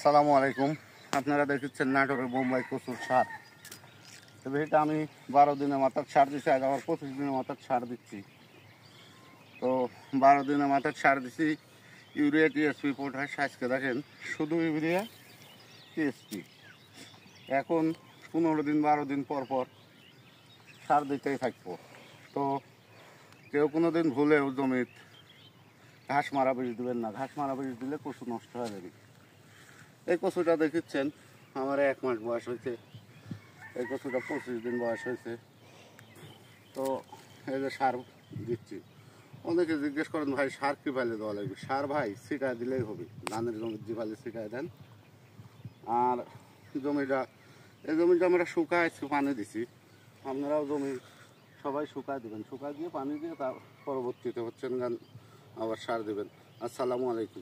আসসালামু আলাইকুম। আপনারা দেখছেন নাটোরের বোম্বাই কচুর সার। তবে এটা আমি 12 দিনের মাথার সার দিচ্ছি, আজ আবার 25 দিনের মাথার সার দিচ্ছি। তো 12 দিনের মাথার সার দিচ্ছি ইউরিয়া টিএসপি পটাশ। আজকে দেখেন শুধু ইউরিয়া টিএসপি। এখন 15 দিন 12 দিন পর পর সার দিতেই থাকবো। তো কেউ কোনো দিন ভুলেও জমিত ঘাস মারা বিষ দেবেন না। ঘাস মারা বিষ দিলে কচু নষ্ট হয়ে যাবে। এই কচুটা দেখছেন আমার 1 মাস বয়স হয়েছে, এই কচুটা 25 দিন বয়স হয়েছে। তো এই যে সার দিচ্ছি, অনেকে জিজ্ঞেস করেন ভাই সার কী পাইলে দেওয়া লাগবে। সার ভাই ছিটায় দিলেই হবে, ধানের জমির যে পালে ছিটায় দেন। আর জমিটা এই জমিটা আমরা শুকাইছি, পানি দিছি। আপনারাও জমি সবাই শুকায় দেবেন, শুকায় দিয়ে পানি দিয়ে তার পরবর্তীতে গান আবার সার দেবেন। আসসালামু আলাইকুম।